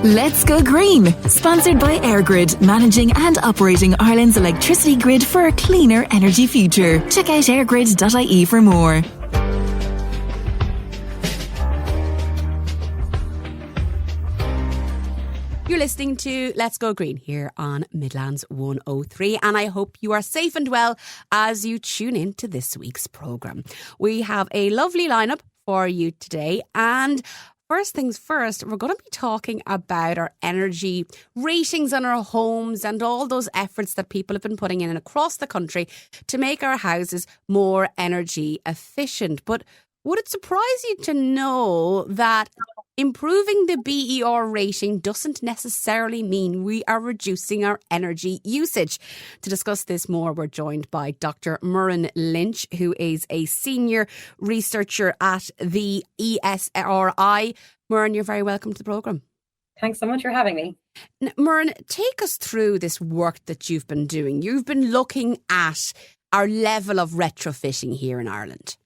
Let's Go Green, sponsored by EirGrid, managing and operating Ireland's electricity grid for a cleaner energy future. Check out airgrid.ie for more. You're listening to Let's Go Green here on Midlands 103, and I hope you are safe and well as you tune in to this week's programme. We have a lovely lineup for you today, and first things first, we're going to be talking about our energy ratings on our homes and all those efforts that people have been putting in across the country to make our houses more energy efficient. But would it surprise you to know that improving the BER rating doesn't necessarily mean we are reducing our energy usage? To discuss this more, we're joined by Dr. Muireann Lynch, who is a senior researcher at the ESRI. Muireann, you're very welcome to the programme. Thanks so much for having me. Muireann, take us through this work that you've been doing. You've been looking at our level of retrofitting here in Ireland.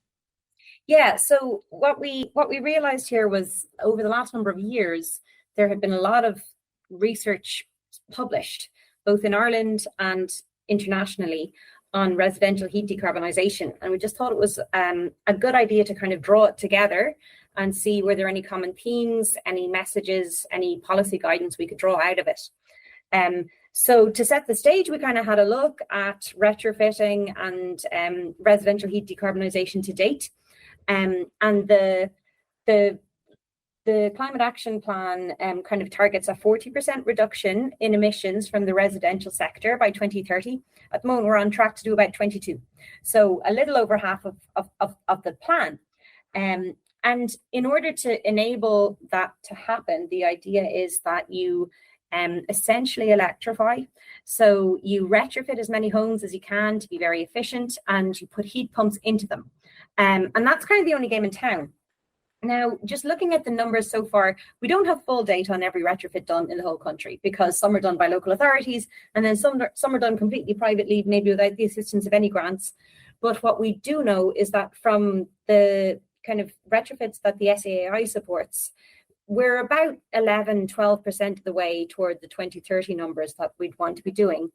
Yeah, so what we realised here was over the last number of years, there had been a lot of research published, both in Ireland and internationally, on residential heat decarbonisation. And we just thought it was a good idea to kind of draw it together and see were there any common themes, any messages, any policy guidance we could draw out of it. So to set the stage, we kind of had a look at retrofitting and residential heat decarbonisation to date. And the Climate Action Plan kind of targets a 40% reduction in emissions from the residential sector by 2030. At the moment, we're on track to do about 22. So a little over half of the plan. And in order to enable that to happen, the idea is that you essentially electrify. So you retrofit as many homes as you can to be very efficient, and you put heat pumps into them. And that's kind of the only game in town. Now, just looking at the numbers so far, we don't have full data on every retrofit done in the whole country, because some are done by local authorities and then some are done completely privately, maybe without the assistance of any grants. But what we do know is that from the kind of retrofits that the SAAI supports, we're about 11-12% of the way toward the 2030 numbers that we'd want to be doing.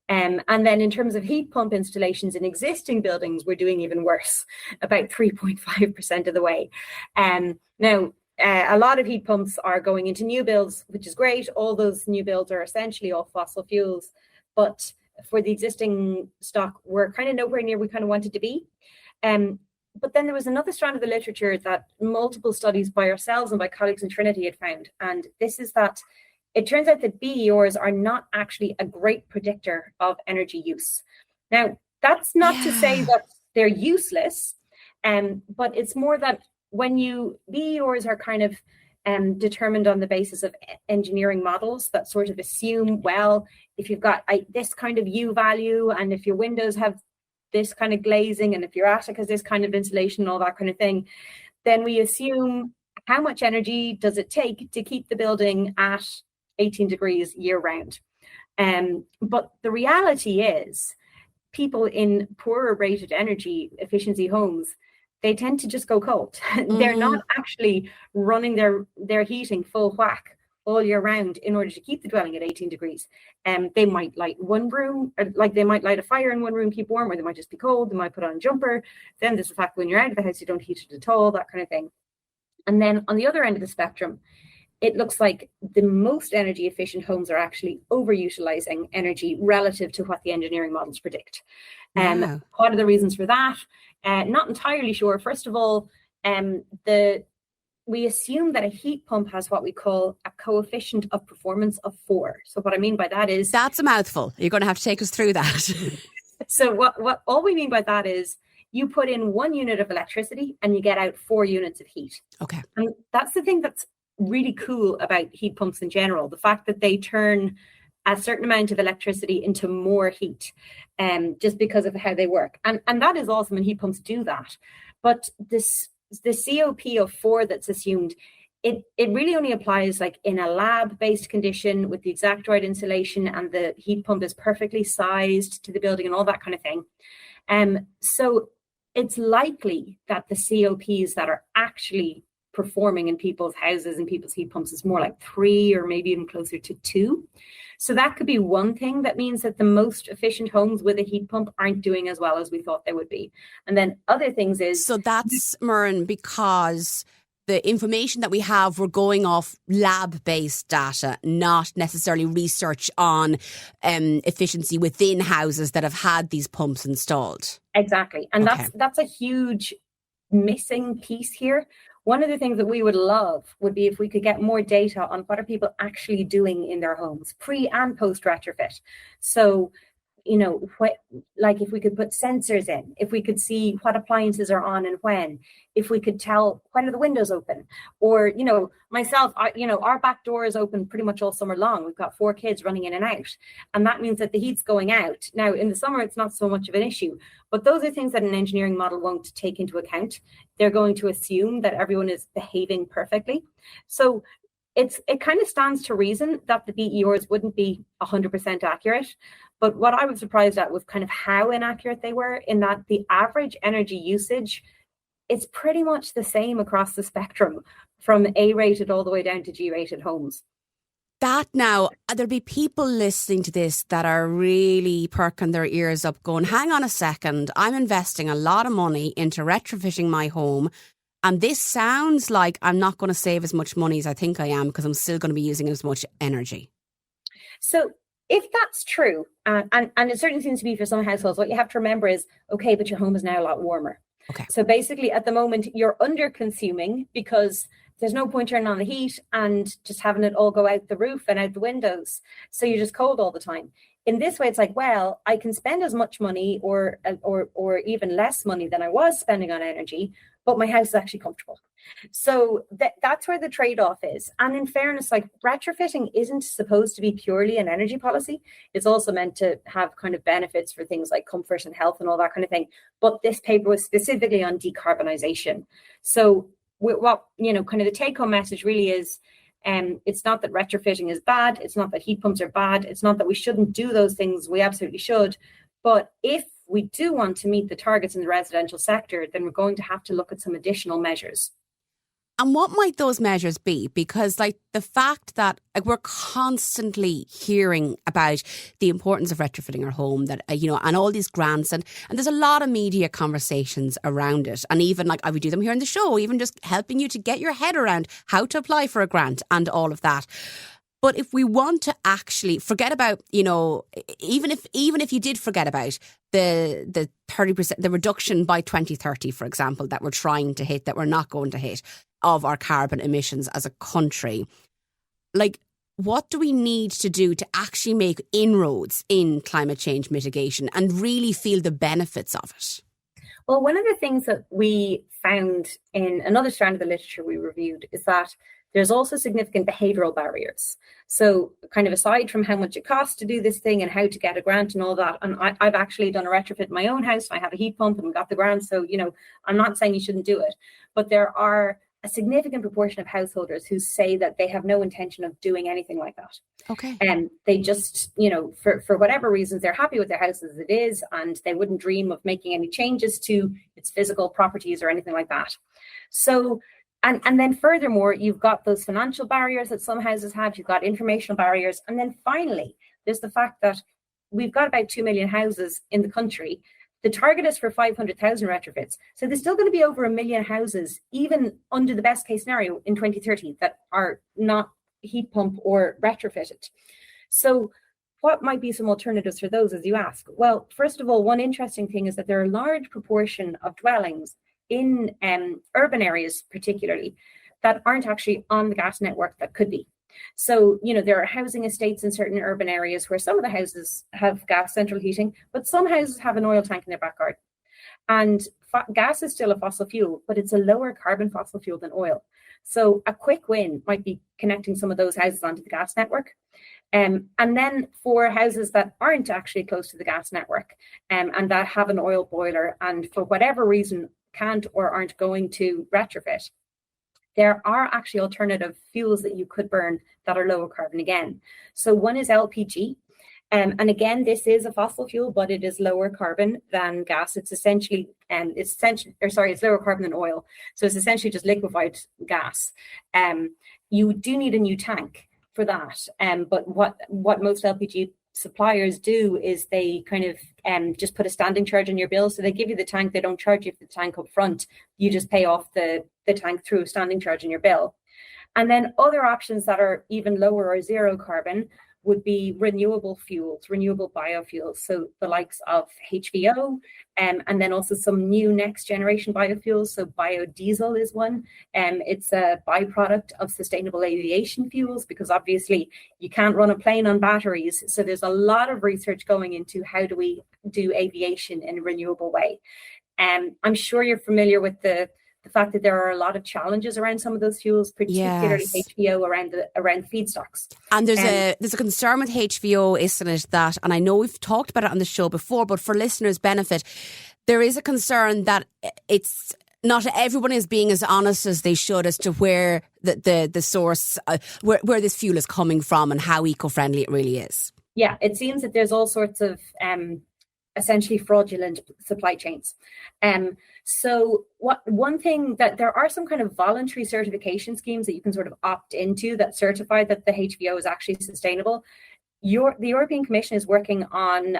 And then in terms of heat pump installations in existing buildings, we're doing even worse, about 3.5% of the way. Now, a lot of heat pumps are going into new builds, which is great. All those new builds are essentially all fossil fuels. But for the existing stock, we're kind of nowhere near we kind of wanted to be. But then there was another strand of the literature that multiple studies by ourselves and by colleagues in Trinity had found. And this is that it turns out that BERs are not actually a great predictor of energy use. Now, that's not to say that they're useless, but it's more that when BERs are kind of determined on the basis of engineering models that sort of assume, well, if you've got this kind of U value, and if your windows have this kind of glazing, and if your attic has this kind of insulation, all that kind of thing, then we assume how much energy does it take to keep the building at 18 degrees year round. But the reality is people in poorer rated energy efficiency homes, they tend to just go cold. They're not actually running their heating full whack all year round in order to keep the dwelling at 18 degrees. They might light one room, like they might light a fire in one room, keep warm, or they might just be cold. They might put on a jumper. Then there's the fact when you're out of the house, you don't heat it at all, that kind of thing. And then on the other end of the spectrum, it looks like the most energy efficient homes are actually overutilizing energy relative to what the engineering models predict. What are the reasons for that? Not entirely sure. First of all, we assume that a heat pump has what we call a coefficient of performance of 4. So what I mean by that is... That's a mouthful. You're going to have to take us through that. So what all we mean by that is you put in 1 unit of electricity and you get out 4 units of heat. Okay. And that's the thing that's really cool about heat pumps in general, the fact that they turn a certain amount of electricity into more heat, just because of how they work. And that is awesome, and heat pumps do that. But the COP of 4 that's assumed, it really only applies like in a lab-based condition with the exact right insulation, and the heat pump is perfectly sized to the building and all that kind of thing. So it's likely that the COPs that are actually performing in people's houses and people's heat pumps is more like 3 or maybe even closer to 2. So that could be one thing that means that the most efficient homes with a heat pump aren't doing as well as we thought they would be. And then other things is... So that's, Muireann, because the information that we have, we're going off lab-based data, not necessarily research on efficiency within houses that have had these pumps installed. Exactly. And that's a huge missing piece here. One of the things that we would love would be if we could get more data on what are people actually doing in their homes, pre and post retrofit. So, you know, like if we could put sensors in, if we could see what appliances are on and when, if we could tell when are the windows open, or, you know, myself, our back door is open pretty much all summer long. We've got 4 kids running in and out, and that means that the heat's going out. Now, in the summer, it's not so much of an issue, but those are things that an engineering model won't take into account. They're going to assume that everyone is behaving perfectly. So it kind of stands to reason that the BERs wouldn't be 100% accurate. But what I was surprised at was kind of how inaccurate they were, in that the average energy usage is pretty much the same across the spectrum, from A-rated all the way down to G-rated homes. That now, there'll be people listening to this that are really perking their ears up going, hang on a second, I'm investing a lot of money into retrofitting my home, and this sounds like I'm not going to save as much money as I think I am, because I'm still going to be using as much energy. So if that's true, and it certainly seems to be for some households, what you have to remember is, okay, but your home is now a lot warmer. Okay. So basically at the moment you're under consuming because there's no point turning on the heat and just having it all go out the roof and out the windows. So you're just cold all the time. In this way, it's like, well, I can spend as much money or even less money than I was spending on energy, but my house is actually comfortable. So that's where the trade-off is. And in fairness, like, retrofitting isn't supposed to be purely an energy policy. It's also meant to have kind of benefits for things like comfort and health and all that kind of thing. But this paper was specifically on decarbonisation. So what, you know, kind of the take-home message really is, it's not that retrofitting is bad. It's not that heat pumps are bad. It's not that we shouldn't do those things. We absolutely should. But if we do want to meet the targets in the residential sector, then we're going to have to look at some additional measures. And what might those measures be? Because, like, the fact that, like, we're constantly hearing about the importance of retrofitting our home, that, you know, and all these grants, and there's a lot of media conversations around it. And even, like, I would do them here in the show, even just helping you to get your head around how to apply for a grant and all of that. But if we want to actually forget about, you know, even if you did forget about the 30%, the reduction by 2030, for example, that we're trying to hit, that we're not going to hit, of our carbon emissions as a country, like, what do we need to do to actually make inroads in climate change mitigation and really feel the benefits of it? Well, one of the things that we found in another strand of the literature we reviewed is that there's also significant behavioural barriers. So kind of aside from how much it costs to do this thing and how to get a grant and all that, and I've actually done a retrofit in my own house. I have a heat pump and we got the grant. So, you know, I'm not saying you shouldn't do it, but there are a significant proportion of householders who say that they have no intention of doing anything like that. Okay. And they just, you know, for whatever reasons, they're happy with their house as it is, and they wouldn't dream of making any changes to its physical properties or anything like that. So, and then furthermore, you've got those financial barriers that some houses have, you've got informational barriers. And then finally, there's the fact that we've got about 2 million houses in the country. The target is for 500,000 retrofits. So there's still going to be over 1 million houses, even under the best case scenario in 2030, that are not heat pump or retrofitted. So what might be some alternatives for those, as you ask? Well, first of all, one interesting thing is that there are a large proportion of dwellings in urban areas particularly that aren't actually on the gas network that could be. So, you know, there are housing estates in certain urban areas where some of the houses have gas central heating, but some houses have an oil tank in their back garden. And gas is still a fossil fuel, but it's a lower carbon fossil fuel than oil. So a quick win might be connecting some of those houses onto the gas network. And then for houses that aren't actually close to the gas network and that have an oil boiler and for whatever reason can't or aren't going to retrofit, there are actually alternative fuels that you could burn that are lower carbon again. So one is LPG. And again, this is a fossil fuel, but it is lower carbon than gas. It's lower carbon than oil. So it's essentially just liquefied gas. You do need a new tank for that. But what most LPG suppliers do is they kind of just put a standing charge on your bill. So they give you the tank, they don't charge you for the tank up front. You just pay off the tank through a standing charge on your bill. And then other options that are even lower or zero carbon would be renewable fuels, renewable biofuels. So the likes of HVO, and then also some new next generation biofuels. So biodiesel is one. It's a byproduct of sustainable aviation fuels, because obviously you can't run a plane on batteries. So there's a lot of research going into how do we do aviation in a renewable way. I'm sure you're familiar with the fact that there are a lot of challenges around some of those fuels, particularly HVO around feedstocks. And there's a concern with HVO, isn't it? That, and I know we've talked about it on the show before, but for listeners' benefit, there is a concern that it's not everyone is being as honest as they should as to where the source, where this fuel is coming from and how eco-friendly it really is. Yeah, it seems that there's all sorts of essentially fraudulent supply chains. So one thing that there are some kind of voluntary certification schemes that you can sort of opt into that certify that the HVO is actually sustainable. The European Commission is working on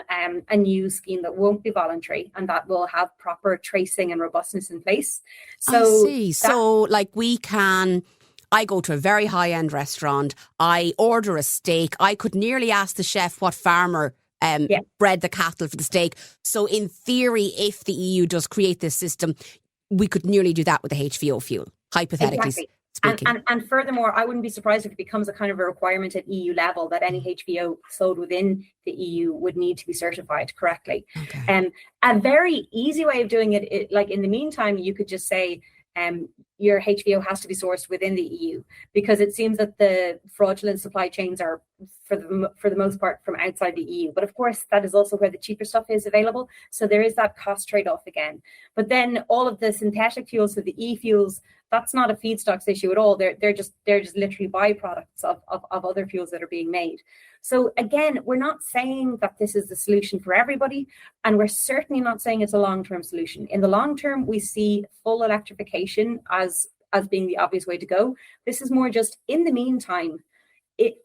a new scheme that won't be voluntary and that will have proper tracing and robustness in place. So I see. I go to a very high-end restaurant, I order a steak, I could nearly ask the chef what farmer bred the cattle for the steak. So in theory, if the EU does create this system, we could nearly do that with the HVO fuel, hypothetically speaking. And furthermore, I wouldn't be surprised if it becomes a kind of a requirement at EU level that any HVO sold within the EU would need to be certified correctly. Okay. A very easy way of doing it, like in the meantime, you could just say, your HVO has to be sourced within the EU, because it seems that the fraudulent supply chains are, for the most part, from outside the EU. But of course, that is also where the cheaper stuff is available. So there is that cost trade-off again. But then all of the synthetic fuels, so the e-fuels, that's not a feedstocks issue at all. They're just literally byproducts of other fuels that are being made. So again, we're not saying that this is the solution for everybody, and we're certainly not saying it's a long-term solution. In the long term, we see full electrification as being the obvious way to go. This is more just in the meantime,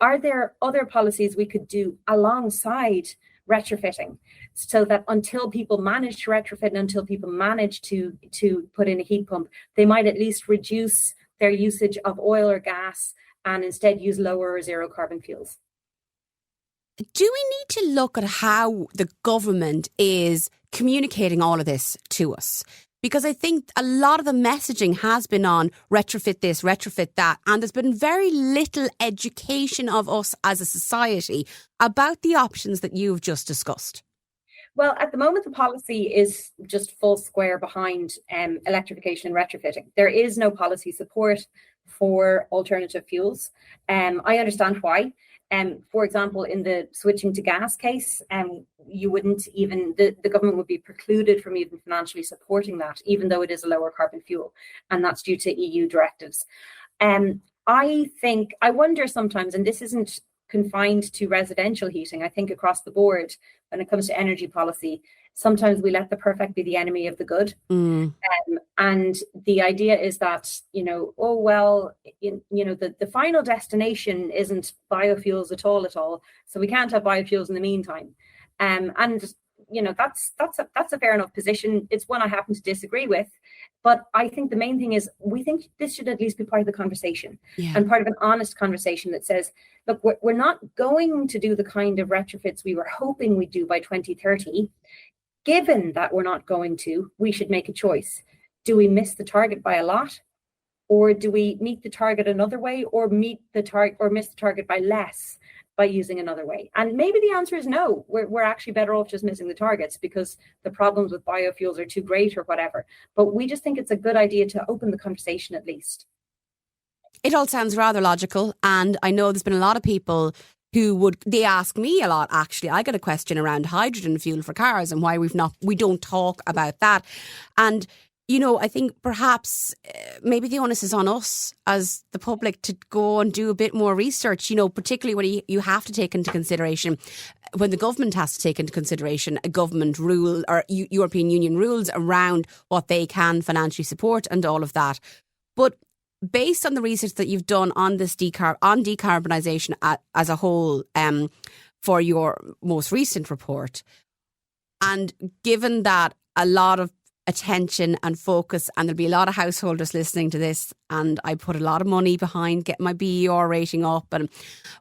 are there other policies we could do alongside retrofitting, so that until people manage to retrofit and until people manage to put in a heat pump, they might at least reduce their usage of oil or gas and instead use lower or zero carbon fuels. Do we need to look at how the government is communicating all of this to us? Because I think a lot of the messaging has been on retrofit this, retrofit that, and there's been very little education of us as a society about the options that you've just discussed. Well, at the moment, the policy is just full square behind electrification and retrofitting. There is no policy support for alternative fuels. I understand why. For example, in the switching to gas case, you wouldn't even, the government would be precluded from even financially supporting that, even though it is a lower carbon fuel, and that's due to EU directives. I wonder sometimes, and this isn't confined to residential heating, I think across the board, when it comes to energy policy, sometimes we let the perfect be the enemy of the good. And the idea is that, the final destination isn't biofuels at all. So we can't have biofuels in the meantime. That's a fair enough position. It's one I happen to disagree with. But I think the main thing is we think this should at least be part of the conversation, and part of an honest conversation that says, look, we're not going to do the kind of retrofits we were hoping we'd do by 2030. Given that we're not going to, we should make a choice. Do we miss the target by a lot? Or do we meet the target another way, or miss the target by less by using another way? And maybe the answer is no. We're actually better off just missing the targets because the problems with biofuels are too great or whatever. But we just think it's a good idea to open the conversation at least. It all sounds rather logical. And I know there's been a lot of people they ask me a lot, actually. I get a question around hydrogen fuel for cars and why we don't talk about that. And I think perhaps maybe the onus is on us as the public to go and do a bit more research, particularly when you have to take into consideration when the government has to take into consideration a government rule or European Union rules around what they can financially support and all of that. But based on the research that you've done on this decarbonisation as a whole for your most recent report, and given that a lot of attention and focus, and there'll be a lot of householders listening to this, and I put a lot of money behind getting my BER rating up, but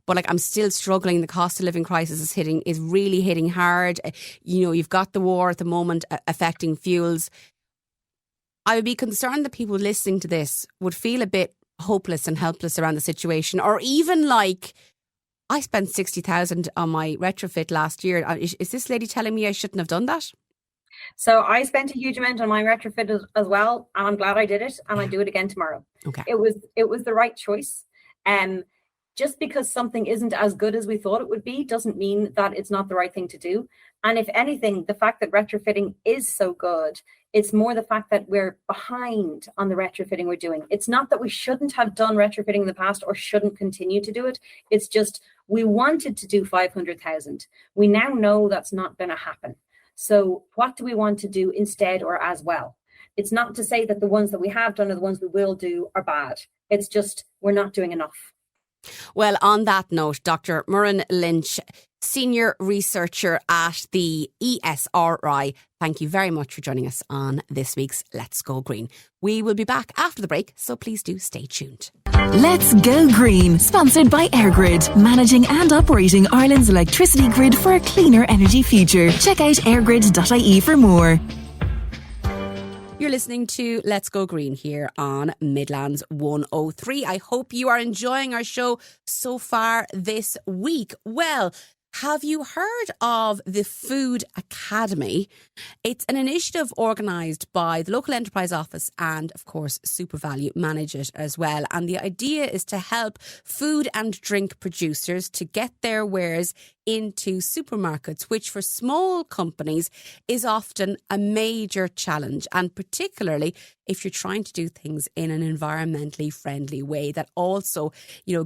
like I'm still struggling. The cost of living crisis is really hitting hard. You've got the war at the moment affecting fuels. I would be concerned that people listening to this would feel a bit hopeless and helpless around the situation, or even like, I spent 60,000 on my retrofit last year. Is this lady telling me I shouldn't have done that? So I spent a huge amount on my retrofit as well, and I'm glad I did it, and I do it again tomorrow. Okay. It was the right choice. Just because something isn't as good as we thought it would be doesn't mean that it's not the right thing to do. And if anything, the fact that retrofitting is so good, it's more the fact that we're behind on the retrofitting we're doing. It's not that we shouldn't have done retrofitting in the past or shouldn't continue to do it. It's just we wanted to do 500,000. We now know that's not going to happen. So what do we want to do instead or as well? It's not to say that the ones that we have done or the ones we will do are bad. It's just we're not doing enough. Well, on that note, Dr. Muireann Lynch, Senior Researcher at the ESRI, thank you very much for joining us on this week's Let's Go Green. We will be back after the break, so please do stay tuned. Let's Go Green, sponsored by EirGrid, managing and operating Ireland's electricity grid for a cleaner energy future. Check out airgrid.ie for more. You're listening to Let's Go Green here on Midlands 103. I hope you are enjoying our show so far this week. Well, have you heard of the Food Academy? It's an initiative organised by the local enterprise office and, of course, SuperValu manage it as well. And the idea is to help food and drink producers to get their wares into supermarkets, which for small companies is often a major challenge. And particularly if you're trying to do things in an environmentally friendly way, that also,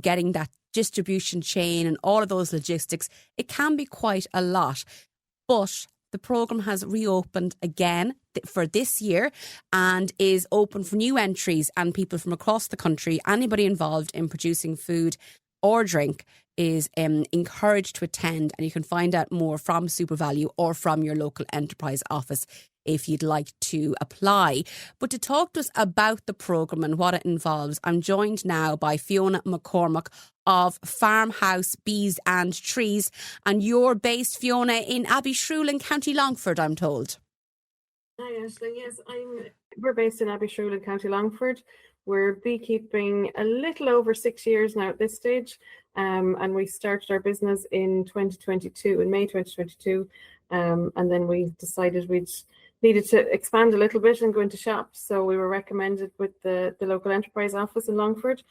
getting that distribution chain and all of those logistics, it can be quite a lot. But the programme has reopened again for this year and is open for new entries and people from across the country. Anybody involved in producing food or drink is encouraged to attend, and you can find out more from SuperValu or from your local enterprise office if you'd like to apply. But to talk to us about the programme and what it involves, I'm joined now by Fiona McCormack of Farmhouse Bees and Trees, and you're based, Fiona, in Abbeyshrew in County Longford, I'm told. Hi Aisling, yes, we're based in Abbeyshrew in County Longford. We're beekeeping a little over 6 years now at this stage, and we started our business in May 2022, and then we decided we needed to expand a little bit and go into shops. So we were recommended with the local enterprise office in Longford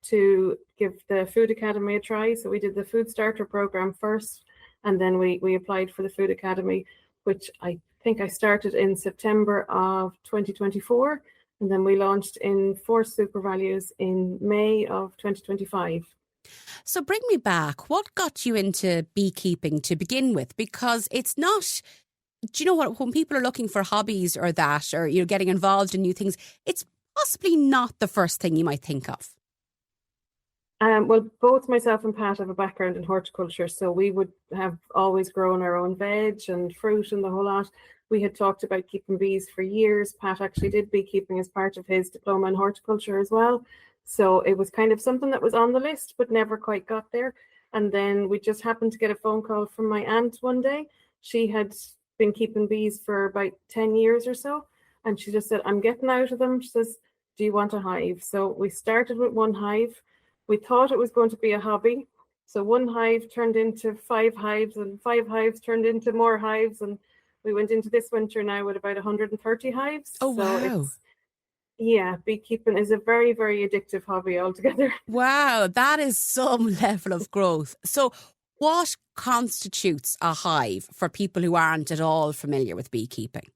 to give the Food Academy a try. So we did the Food Starter programme first, and then we applied for the Food Academy, which I think I started in September of 2024. And then we launched in 4 SuperValus in May of 2025. So bring me back. What got you into beekeeping to begin with? Because it's not, do you know what, when people are looking for hobbies or that, or getting involved in new things, it's possibly not the first thing you might think of. Well, both myself and Pat have a background in horticulture, so we would have always grown our own veg and fruit and the whole lot. We had talked about keeping bees for years. Pat actually did beekeeping as part of his diploma in horticulture as well. So it was kind of something that was on the list, but never quite got there. And then we just happened to get a phone call from my aunt one day. She had been keeping bees for about 10 years or so. And she just said, I'm getting out of them. She says, do you want a hive? So we started with 1 hive. We thought it was going to be a hobby. So 1 hive turned into 5 hives, and 5 hives turned into more hives. And we went into this winter now with about 130 hives. Oh, wow. Yeah, beekeeping is a very, very addictive hobby altogether. Wow, that is some level of growth. So what constitutes a hive for people who aren't at all familiar with beekeeping?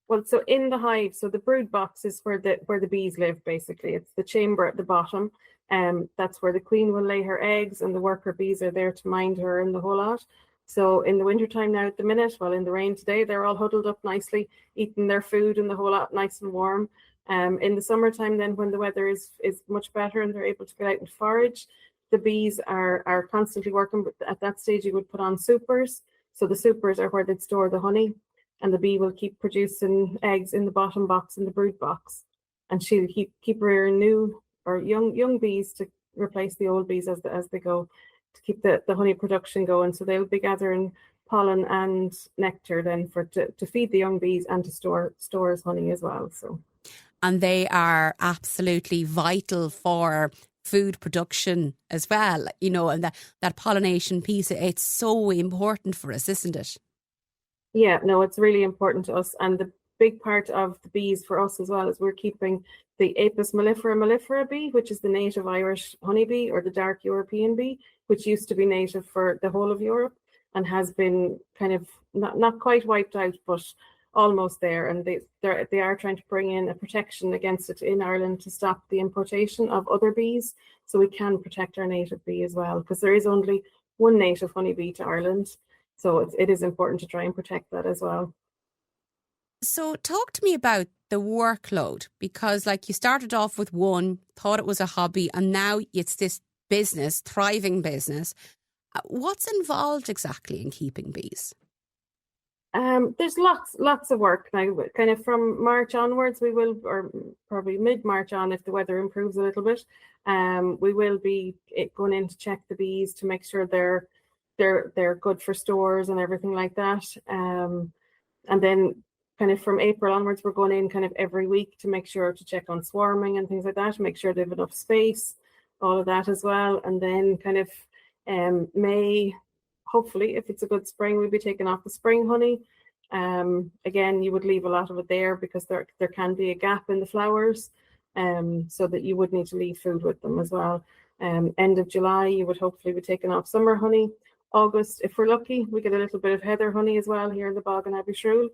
Well, so in the hive, so the brood box is where the bees live, basically. It's the chamber at the bottom. That's where the queen will lay her eggs, and the worker bees are there to mind her and the whole lot. So in the wintertime now at the minute, well, in the rain today, they're all huddled up nicely, eating their food and the whole lot nice and warm. In the summertime then, when the weather is much better and they're able to get out and forage, the bees are constantly working. But at that stage, you would put on supers. So the supers are where they'd store the honey, and the bee will keep producing eggs in the bottom box, in the brood box. And she'll keep rearing new or young bees to replace the old bees as they go, to keep the honey production going. So they'll be gathering pollen and nectar then to feed the young bees and to store as honey as well. So, and they are absolutely vital for food production as well, you know, and that pollination piece, it's so important for us, isn't it? Yeah, no, it's really important to us. And the big part of the bees for us as well is we're keeping the Apis mellifera bee, which is the native Irish honeybee, or the dark European bee, which used to be native for the whole of Europe and has been kind of not quite wiped out, but almost there. And they are trying to bring in a protection against it in Ireland to stop the importation of other bees, so we can protect our native bee as well, because there is only one native honeybee to Ireland. So it is important to try and protect that as well. So talk to me about the workload, because like you started off with one, thought it was a hobby, and now it's this business, thriving business. What's involved exactly in keeping bees? There's lots of work now. Kind of from March onwards, we will, or probably mid-March on, if the weather improves a little bit, we will be going in to check the bees to make sure they're good for stores and everything like that. And then kind of from April onwards, we're going in kind of every week to make sure to check on swarming and things like that, to make sure they have enough space, all of that as well. And then kind of May, hopefully, if it's a good spring, we'll be taking off the spring honey. Again, you would leave a lot of it there because there can be a gap in the flowers, so that you would need to leave food with them as well. End of July, you would hopefully be taking off summer honey. August, if we're lucky, we get a little bit of heather honey as well here in the bog in Abbeyshrew.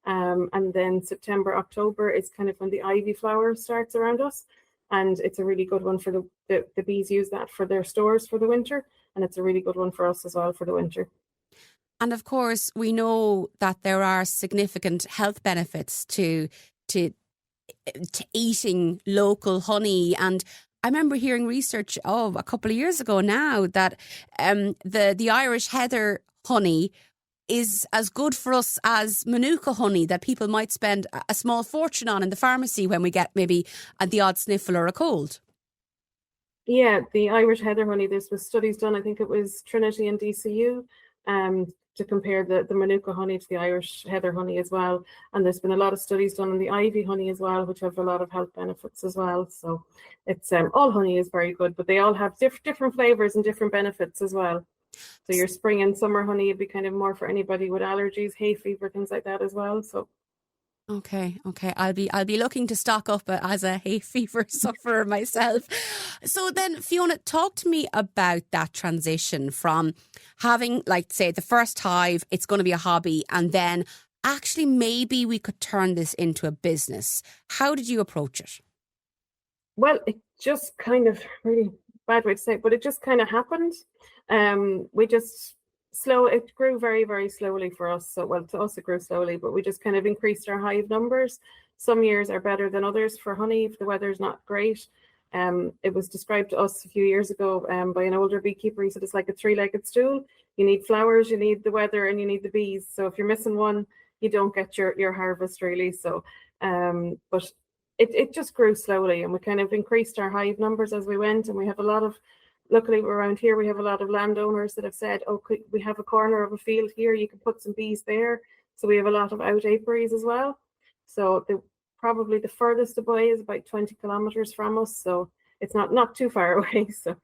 And then September, October is kind of when the ivy flower starts around us. And it's a really good one for the bees use that for their stores for the winter. And it's a really good one for us as well for the winter. And of course, we know that there are significant health benefits to eating local honey. And I remember hearing research a couple of years ago now that the Irish heather honey is as good for us as Manuka honey that people might spend a small fortune on in the pharmacy when we get maybe the odd sniffle or a cold. Yeah, the Irish heather honey, this was studies done, I think it was Trinity and DCU, to compare the Manuka honey to the Irish heather honey as well. And there's been a lot of studies done on the ivy honey as well, which have a lot of health benefits as well. So it's all honey is very good, but they all have different flavors and different benefits as well. So your spring and summer honey would be kind of more for anybody with allergies, hay fever, things like that as well. So Okay. I'll be looking to stock up as a hay fever sufferer myself. So then, Fiona, talk to me about that transition from having, like, say, the first hive, it's going to be a hobby, and then actually maybe we could turn this into a business. How did you approach it? Well, it just kind of, really bad way to say it, but it just kind of happened. It grew very, very slowly for us. So, well, to us it grew slowly, but we just kind of increased our hive numbers. Some years are better than others for honey if the weather's not great. It was described to us a few years ago by an older beekeeper. He said it's like a three-legged stool. You need flowers, you need the weather, and you need the bees. So if you're missing one, you don't get your harvest really. So, but it just grew slowly, and we kind of increased our hive numbers as we went. And we have a lot of, luckily around here, we have a lot of landowners that have said, oh, we have a corner of a field here, you can put some bees there. So we have a lot of out apiaries as well. So probably the furthest away is about 20 kilometres from us. So it's not too far away. So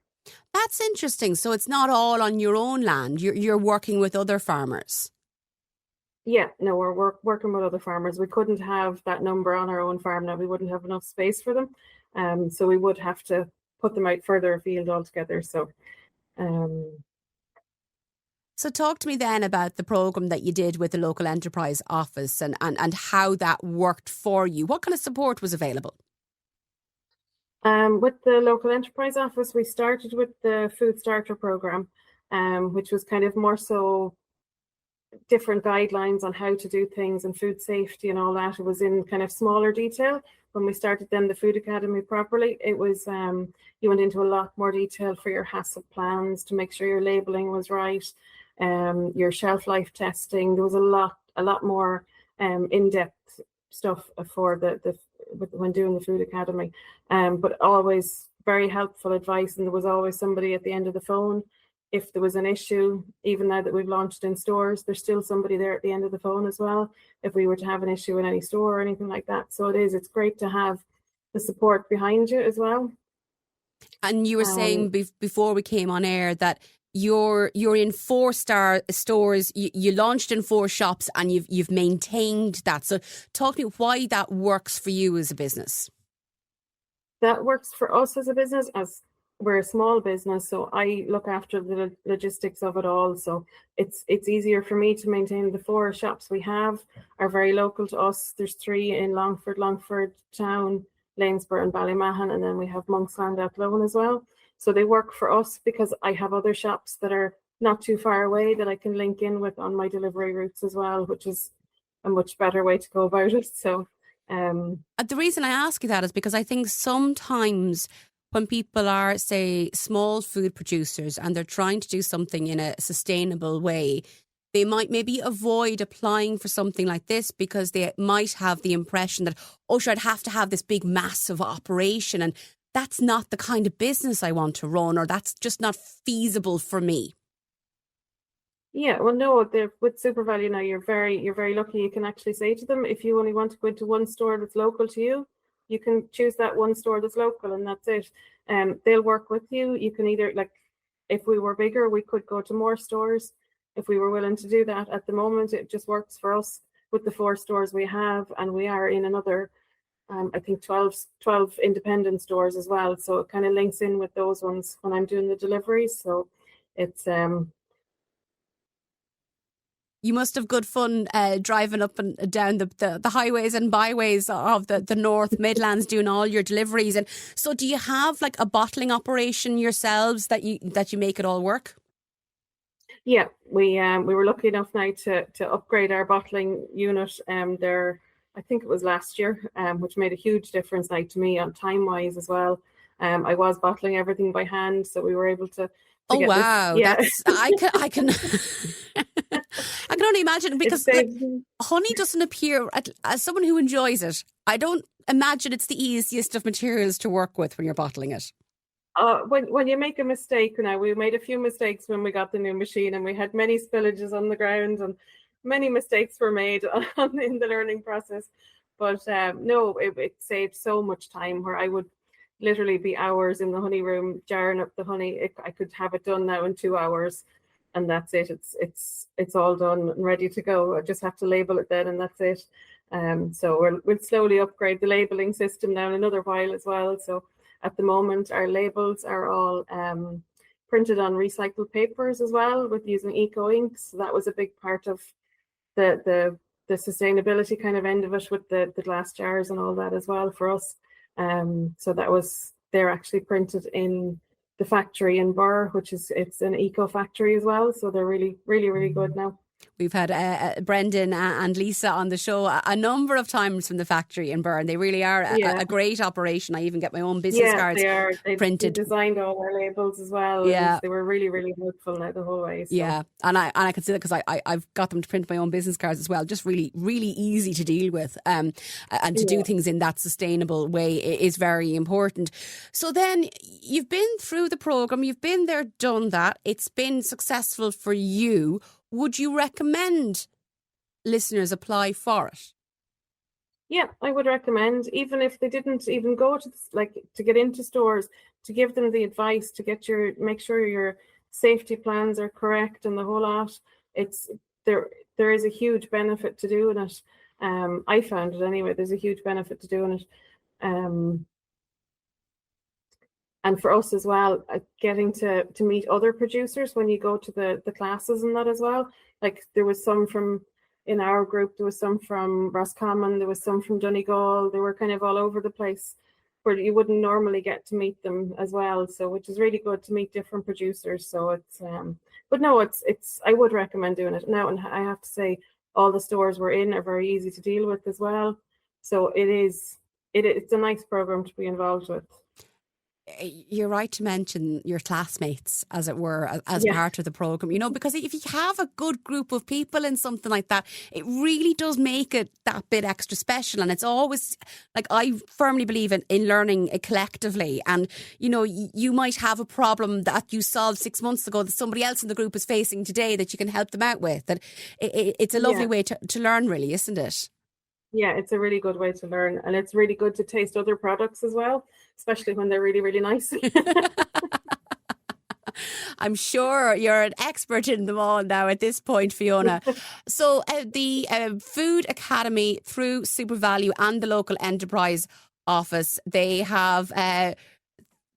that's interesting. So it's not all on your own land. You're working with other farmers. Yeah, no, we're working with other farmers. We couldn't have that number on our own farm now. We wouldn't have enough space for them. So we would have to put them out further afield altogether. So talk to me then about the programme that you did with the local enterprise office and how that worked for you. What kind of support was available? With the local enterprise office, we started with the food starter programme, which was kind of more so different guidelines on how to do things and food safety and all that. It was in kind of smaller detail. When we started then the Food Academy properly, it was you went into a lot more detail for your HACCP plans to make sure your labelling was right, your shelf life testing. There was a lot more in-depth stuff for when doing the Food Academy, but always very helpful advice, and there was always somebody at the end of the phone. If there was an issue, even now that we've launched in stores, there's still somebody there at the end of the phone as well, if we were to have an issue in any store or anything like that. So it's great to have the support behind you as well. And you were saying before we came on air that you're in 4-star stores. You launched in 4 shops, and you've maintained that. So talk to me why that works for you as a business. That works for us as a business, as we're a small business, so I look after the logistics of it all. So it's easier for me to maintain. The 4 shops we have are very local to us. There's 3 in Longford Town, Lanesborough and Ballymahon, and then we have Monksland Athlone as well. So they work for us because I have other shops that are not too far away that I can link in with on my delivery routes as well, which is a much better way to go about it. So the reason I ask you that is because I think sometimes when people are, say, small food producers and they're trying to do something in a sustainable way, they might maybe avoid applying for something like this because they might have the impression that, oh, sure, I'd have to have this big, massive operation, and that's not the kind of business I want to run, or that's just not feasible for me. Yeah, well, no, with SuperValu now, you're very lucky. You can actually say to them, if you only want to go into one store that's local to you, you can choose that one store that's local, and that's it. They'll work with you. You can either, like, if we were bigger, we could go to more stores if we were willing to do that. At the moment, it just works for us with the 4 stores we have, and we are in another, I think 12 independent stores as well. So it kind of links in with those ones when I'm doing the deliveries. So it's You must have good fun driving up and down the highways and byways of the North Midlands doing all your deliveries. And so do you have like a bottling operation yourselves that you make it all work? Yeah, we were lucky enough now to upgrade our bottling unit there, I think it was last year, which made a huge difference now to me on time wise as well. I was bottling everything by hand, so we were able to oh wow, yeah. I can I can only imagine, because like, honey doesn't appear, as someone who enjoys it, I don't imagine it's the easiest of materials to work with when you're bottling it. When you make a mistake, now we made a few mistakes when we got the new machine, and we had many spillages on the ground, and many mistakes were made in the learning process. But no, it saved so much time, where I would literally be hours in the honey room jarring up the honey. I could have it done now in 2 hours, and that's it. It's all done and ready to go. I just have to label it then, and that's it. So we'll slowly upgrade the labeling system now in another while as well. So at the moment, our labels are all printed on recycled papers as well, with using eco inks. So that was a big part of the sustainability kind of end of it, with the glass jars and all that as well for us. So they're actually printed in the factory in Burr, it's an eco factory as well. So they're really, really, really good now. We've had Brendan and Lisa on the show a number of times from the factory in Burn. They really are a great operation. I even get my own business cards printed. They designed all our labels as well. Yeah. They were really, really helpful now the whole way. So. Yeah, and I can see that because I've got them to print my own business cards as well. Just really, really easy to deal with. And to do things in that sustainable way is very important. So then you've been through the programme, you've been there, done that. It's been successful for you. Would you recommend listeners apply for it? Yeah, I would recommend, even if they didn't even go to get into stores, to give them the advice to make sure your safety plans are correct and the whole lot. There is a huge benefit to doing it. I found it anyway. There's a huge benefit to doing it. And for us as well, getting to meet other producers when you go to the classes and that as well. Like there was some in our group, there was some from Roscommon, there was some from Donegal. They were kind of all over the place. where you wouldn't normally get to meet them as well. So which is really good to meet different producers. So it's but no, it's I would recommend doing it now. And I have to say, all the stores we're in are very easy to deal with as well. So it's a nice program to be involved with. You're right to mention your classmates, as it were, as part of the programme, you know, because if you have a good group of people in something like that, it really does make it that bit extra special. And it's always, like, I firmly believe in learning collectively. And, you know, you might have a problem that you solved 6 months ago that somebody else in the group is facing today that you can help them out with. That it's a lovely way to learn, really, isn't it? Yeah, it's a really good way to learn, and it's really good to taste other products as well, especially when they're really, really nice. I'm sure you're an expert in them all now at this point, Fiona. So the Food Academy, through SuperValu and the local enterprise office, they have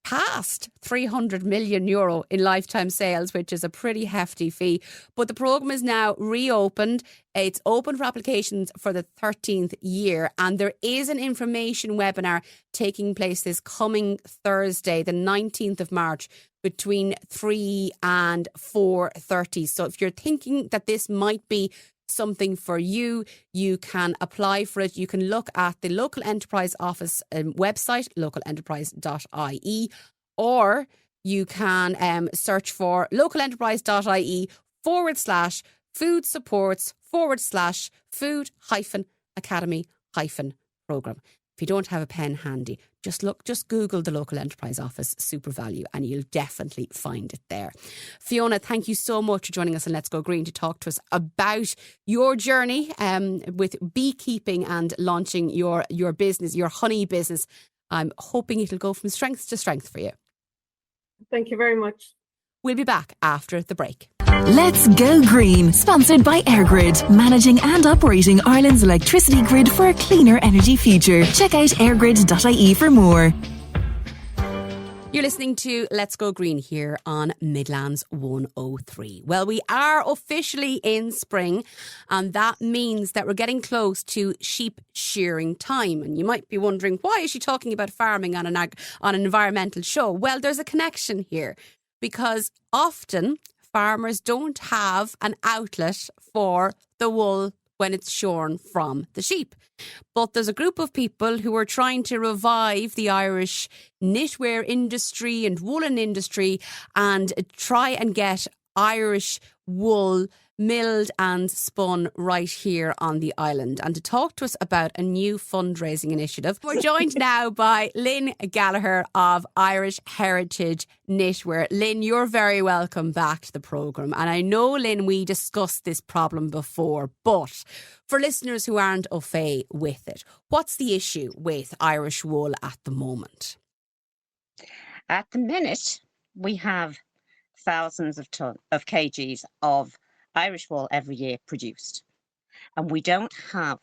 past €300 million in lifetime sales, which is a pretty hefty fee. But the programme is now reopened. It's open for applications for the 13th year. And there is an information webinar taking place this coming Thursday, the 19th of March, between 3 and 4:30. So if you're thinking that this might be something for you, you can apply for it. You can look at the local enterprise office website, localenterprise.ie, or you can search for localenterprise.ie/food supports /food-academy-programme. If you don't have a pen handy, just Google the local enterprise office SuperValu and you'll definitely find it there. Fiona, thank you so much for joining us on Let's Go Green to talk to us about your journey with beekeeping and launching your business, your honey business. I'm hoping it'll go from strength to strength for you. Thank you very much. We'll be back after the break. Let's Go Green, sponsored by EirGrid, managing and operating Ireland's electricity grid for a cleaner energy future. Check out airgrid.ie for more. You're listening to Let's Go Green here on Midlands 103. Well, we are officially in spring, and that means that we're getting close to sheep shearing time. And you might be wondering, why is she talking about farming on an environmental show? Well, there's a connection here, because often farmers don't have an outlet for the wool when it's shorn from the sheep. But there's a group of people who are trying to revive the Irish knitwear industry and woolen industry and try and get Irish wool milled and spun right here on the island. And to talk to us about a new fundraising initiative, we're joined now by Lynne Gallagher of Irish Heritage Knitwear. Lynne, you're very welcome back to the programme. And I know, Lynne, we discussed this problem before, but for listeners who aren't au fait with it, what's the issue with Irish wool at the moment? At the minute, we have thousands of kgs of Irish wool every year produced. And we don't have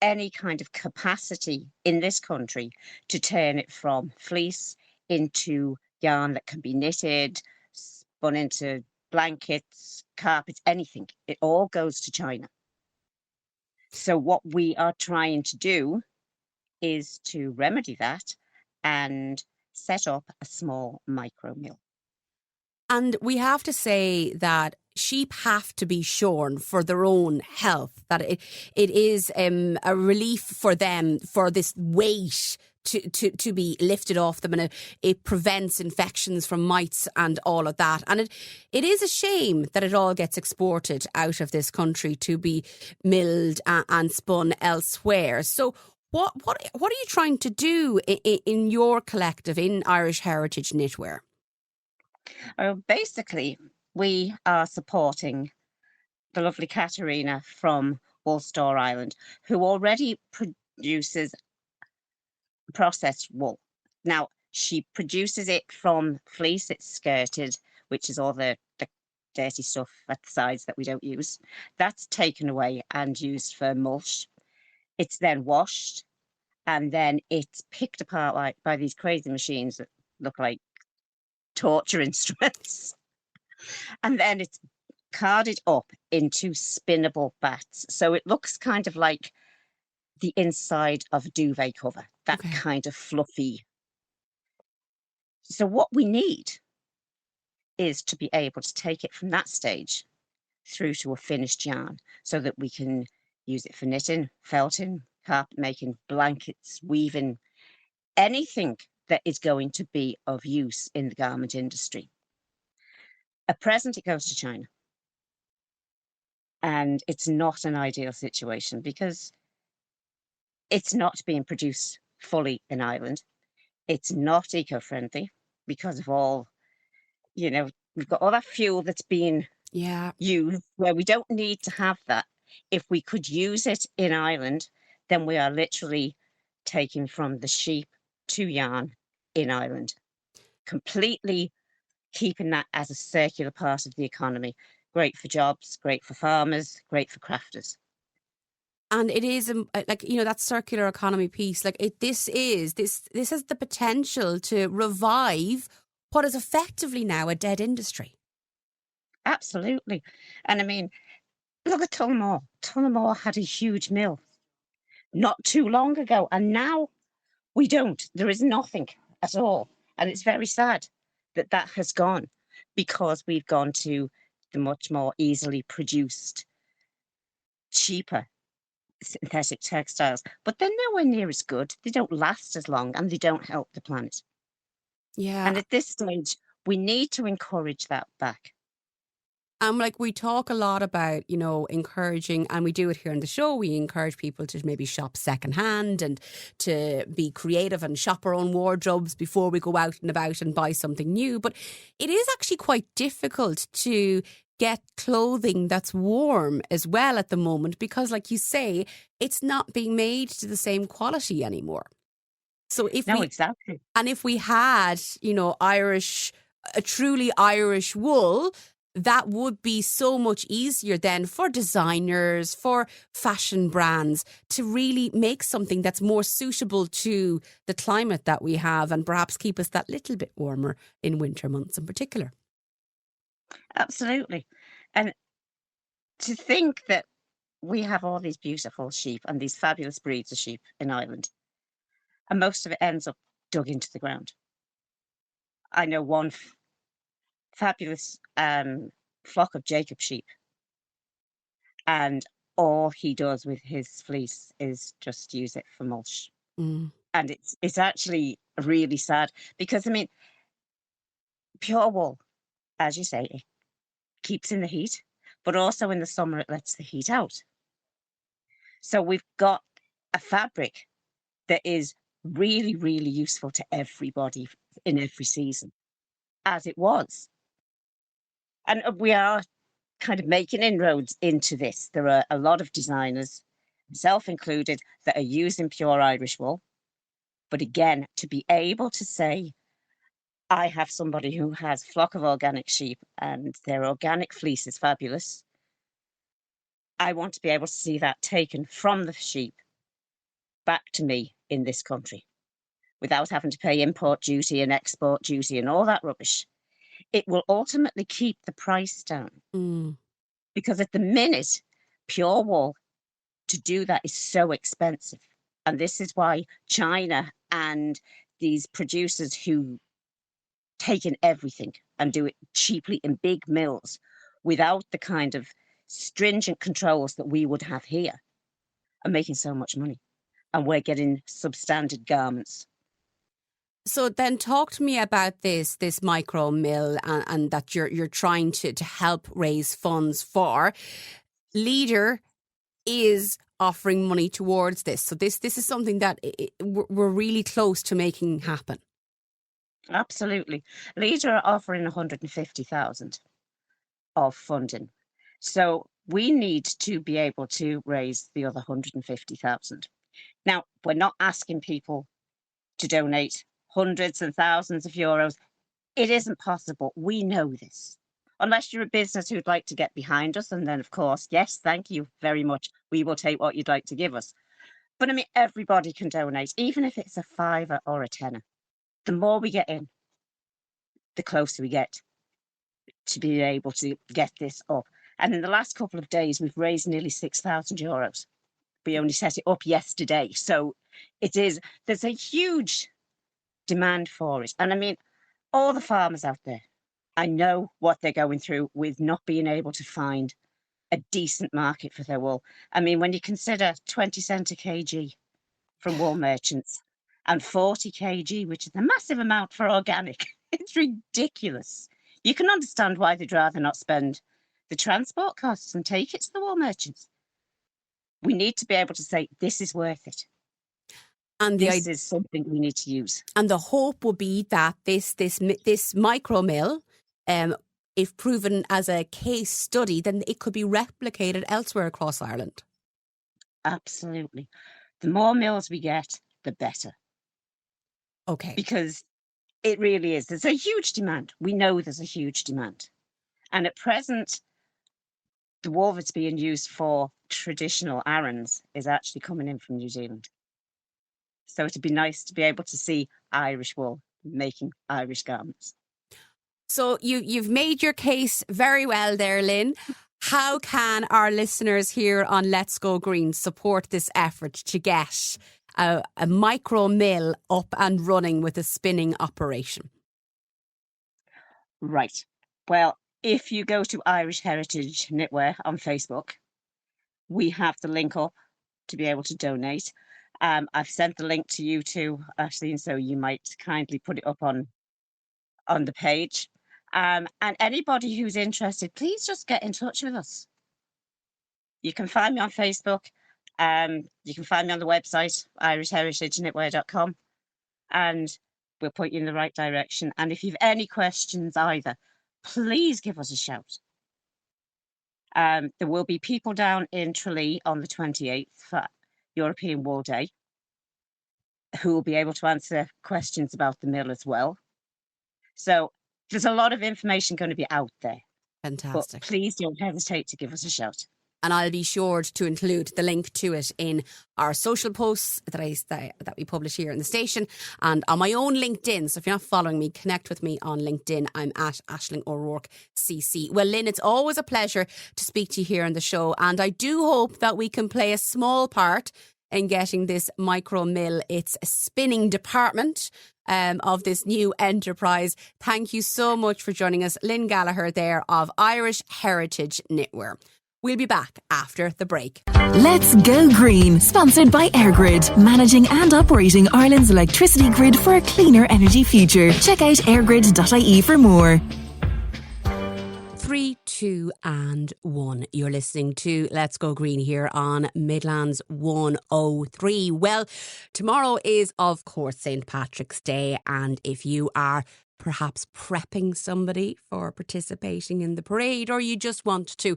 any kind of capacity in this country to turn it from fleece into yarn that can be knitted, spun into blankets, carpets, anything. It all goes to China. So what we are trying to do is to remedy that and set up a small micro mill. And we have to say that sheep have to be shorn for their own health, that it is a relief for them for this weight to be lifted off them, and it prevents infections from mites and all of that. And it is a shame that it all gets exported out of this country to be milled and spun elsewhere. So what are you trying to do in your collective, in Irish Heritage Knitwear? Basically, we are supporting the lovely Katerina from Ulster Island, who already produces processed wool. Now, she produces it from fleece. It's skirted, which is all the dirty stuff at the sides that we don't use. That's taken away and used for mulch. It's then washed, and then it's picked apart by these crazy machines that look like torture instruments. And then it's carded up into spinnable bats. So it looks kind of like the inside of a duvet cover. that Okay. kind of fluffy. So what we need is to be able to take it from that stage through to a finished yarn so that we can use it for knitting, felting, carpet making, blankets, weaving, anything that is going to be of use in the garment industry. At present, it goes to China. And it's not an ideal situation because it's not being produced fully in Ireland. It's not eco-friendly because of all, we've got all that fuel that's being Yeah. used where we don't need to have that. If we could use it in Ireland, then we are literally taking from the sheep to yarn in Ireland, completely keeping that as a circular part of the economy. Great for jobs, great for farmers, great for crafters. And it is that circular economy piece. This has the potential to revive what is effectively now a dead industry. Absolutely. And I mean, look at Tullamore. Tullamore had a huge mill not too long ago, and now we don't. There is nothing at all. And it's very sad that that has gone because we've gone to the much more easily produced, cheaper synthetic textiles. But they're nowhere near as good. They don't last as long and they don't help the planet. Yeah. And at this stage, we need to encourage that back. We talk a lot about, encouraging, and we do it here on the show. We encourage people to maybe shop secondhand and to be creative and shop our own wardrobes before we go out and about and buy something new. But it is actually quite difficult to get clothing that's warm as well at the moment because, like you say, it's not being made to the same quality anymore. So exactly. And if we had, a truly Irish wool, that would be so much easier then for designers, for fashion brands to really make something that's more suitable to the climate that we have and perhaps keep us that little bit warmer in winter months in particular. Absolutely. And to think that we have all these beautiful sheep and these fabulous breeds of sheep in Ireland, and most of it ends up dug into the ground. I know one fabulous flock of Jacob sheep, and all he does with his fleece is just use it for mulch. And it's actually really sad because, I mean, pure wool, as you say, it keeps in the heat, but also in the summer it lets the heat out. So we've got a fabric that is really, really useful to everybody in every season, as it was. And we are kind of making inroads into this. There are a lot of designers, myself included, that are using pure Irish wool. But again, to be able to say, I have somebody who has a flock of organic sheep and their organic fleece is fabulous. I want to be able to see that taken from the sheep back to me in this country without having to pay import duty and export duty and all that rubbish. It will ultimately keep the price down. Because at the minute, pure wool, to do that is so expensive. And this is why China and these producers who take in everything and do it cheaply in big mills without the kind of stringent controls that we would have here are making so much money. And we're getting substandard garments. So then talk to me about this micro mill and that you're trying to help raise funds for. Leader is offering money towards this. So this is something that we're really close to making happen. Absolutely. Leader are offering 150,000 of funding. So we need to be able to raise the other 150,000. Now, we're not asking people to donate hundreds and thousands of euros. It isn't possible. We know this. Unless you're a business who'd like to get behind us, and then, of course, yes, thank you very much. We will take what you'd like to give us. But I mean, everybody can donate, even if it's a £5 or a £10. The more we get in, the closer we get to being able to get this up. And in the last couple of days, we've raised nearly 6,000 euros. We only set it up yesterday. So There's a huge demand for it. And I mean, all the farmers out there, I know what they're going through with not being able to find a decent market for their wool. I mean, when you consider 20 cent a kg from wool merchants and 40 kg, which is a massive amount for organic, it's ridiculous. You can understand why they'd rather not spend the transport costs and take it to the wool merchants. We need to be able to say, this is worth it. And this is something we need to use. And the hope would be that this micro mill, if proven as a case study, then it could be replicated elsewhere across Ireland. Absolutely. The more mills we get, the better. Okay. Because it really is. There's a huge demand. We know there's a huge demand. And at present, the wool that's being used for traditional errands is actually coming in from New Zealand. So it'd be nice to be able to see Irish wool making Irish garments. So you've made your case very well there, Lynne. How can our listeners here on Let's Go Green support this effort to get a micro mill up and running with a spinning operation? Right. Well, if you go to Irish Heritage Knitwear on Facebook, we have the link up to be able to donate. I've sent the link to you too, Aisling, so you might kindly put it up on the page. And anybody who's interested, please just get in touch with us. You can find me on Facebook. You can find me on the website, irishheritagenetwear.com, and we'll put you in the right direction. And if you've any questions either, please give us a shout. There will be people down in Tralee on the 28th for European Wool Day who will be able to answer questions about the mill as well. So there's a lot of information going to be out there. Fantastic. But please don't hesitate to give us a shout. And I'll be sure to include the link to it in our social posts that we publish here in the station and on my own LinkedIn. So if you're not following me, connect with me on LinkedIn. I'm at Aisling O'Rourke CC. Well, Lynne, it's always a pleasure to speak to you here on the show. And I do hope that we can play a small part in getting this micro mill, its spinning department of this new enterprise. Thank you so much for joining us. Lynne Gallagher there of Irish Heritage Knitwear. We'll be back after the break. Let's Go Green, sponsored by EirGrid, managing and operating Ireland's electricity grid for a cleaner energy future. Check out airgrid.ie for more. 3, 2 and 1. You're listening to Let's Go Green here on Midlands 103. Well, tomorrow is, of course, St. Patrick's Day, and if you are perhaps prepping somebody for participating in the parade, or you just want to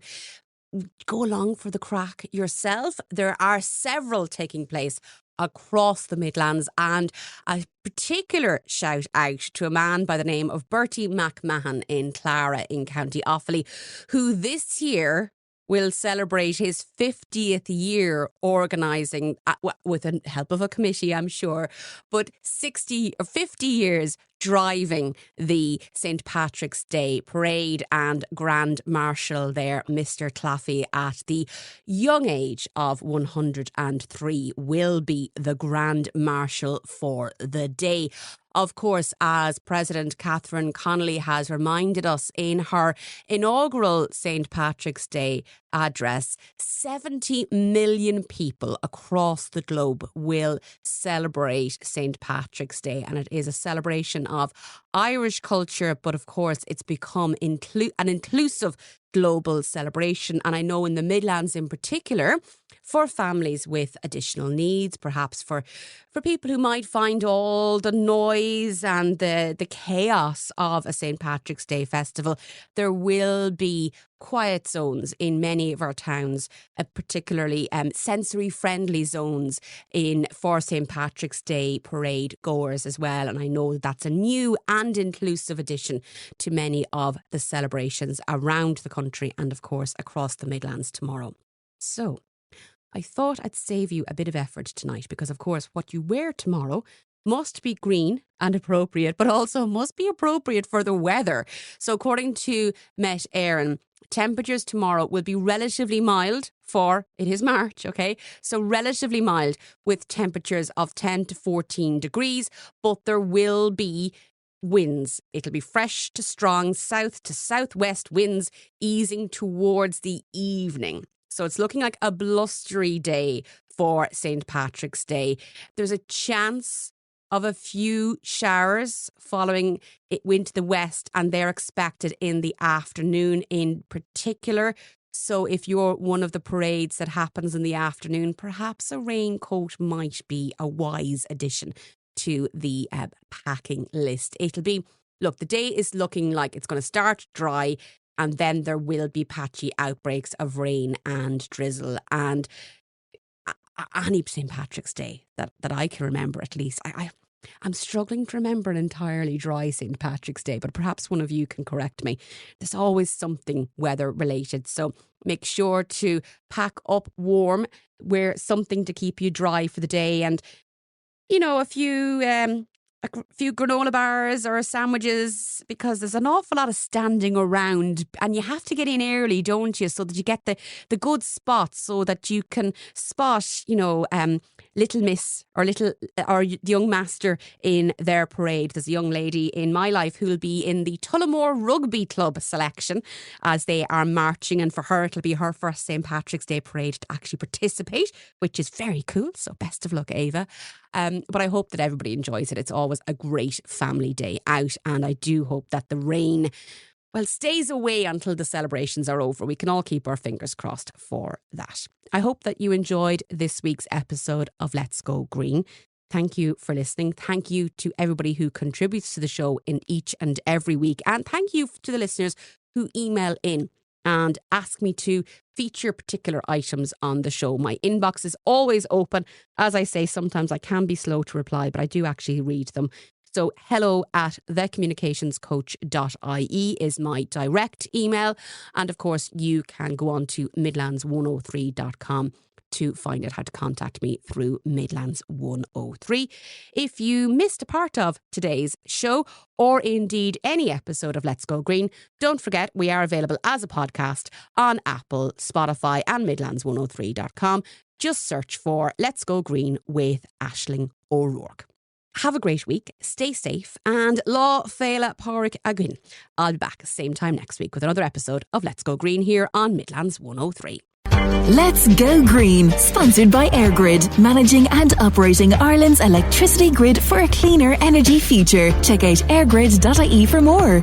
go along for the crack yourself, there are several taking place across the Midlands, and a particular shout out to a man by the name of Bertie McMahon in Clara in County Offaly, who this year will celebrate his 50th year organising, with the help of a committee, I'm sure, but 50 years driving the St. Patrick's Day parade, and Grand Marshal there, Mr. Claffey, at the young age of 103, will be the Grand Marshal for the day. Of course, as President Catherine Connolly has reminded us in her inaugural St. Patrick's Day address, 70 million people across the globe will celebrate St. Patrick's Day, and it is a celebration of Irish culture, but of course it's become an inclusive global celebration. And I know in the Midlands in particular, for families with additional needs, perhaps for people who might find all the noise and the chaos of a St. Patrick's Day festival, there will be quiet zones in many of our towns, particularly sensory-friendly zones for St. Patrick's Day parade goers as well. And I know that's a new and inclusive addition to many of the celebrations around the country and, of course, across the Midlands tomorrow. So I thought I'd save you a bit of effort tonight because, of course, what you wear tomorrow must be green and appropriate, but also must be appropriate for the weather. So according to Met Éireann, Temperatures tomorrow will be relatively mild for it is March, okay? So relatively mild with temperatures of 10 to 14 degrees, but there will be winds. It'll be fresh to strong south to southwest winds easing towards the evening. So it's looking like a blustery day for St. Patrick's Day. There's a chance of a few showers following it wind to the west, and they're expected in the afternoon in particular. So if you're one of the parades that happens in the afternoon, perhaps a raincoat might be a wise addition to the packing list. It'll be, look, the day is looking like it's going to start dry, and then there will be patchy outbreaks of rain and drizzle. And any St. Patrick's Day that I can remember, at least, I'm struggling to remember an entirely dry St. Patrick's Day, but perhaps one of you can correct me. There's always something weather related, so make sure to pack up warm, wear something to keep you dry for the day, and you know, a few granola bars or sandwiches, because there's an awful lot of standing around, and you have to get in early, don't you, so that you get the good spots, so that you can spot, you know, Little Miss or the young master in their parade. There's a young lady in my life who will be in the Tullamore Rugby Club selection as they are marching, and for her it'll be her first St. Patrick's Day parade to actually participate, which is very cool. So best of luck, Ava. But I hope that everybody enjoys it. It's always a great family day out, and I do hope that the rain, well, stays away until the celebrations are over. We can all keep our fingers crossed for that. I hope that you enjoyed this week's episode of Let's Go Green. Thank you for listening. Thank you to everybody who contributes to the show in each and every week. And thank you to the listeners who email in and ask me to feature particular items on the show. My inbox is always open. As I say, sometimes I can be slow to reply, but I do actually read them. So hello@thecommunicationscoach.ie is my direct email. And of course, you can go on to midlands103.com to find out how to contact me through Midlands 103. If you missed a part of today's show, or indeed any episode of Let's Go Green, don't forget we are available as a podcast on Apple, Spotify and Midlands103.com. Just search for Let's Go Green with Aisling O'Rourke. Have a great week, stay safe, and Lá Féile Pádraig Agin. I'll be back same time next week with another episode of Let's Go Green here on Midlands 103. Let's Go Green, sponsored by EirGrid, managing and operating Ireland's electricity grid for a cleaner energy future. Check out airgrid.ie for more.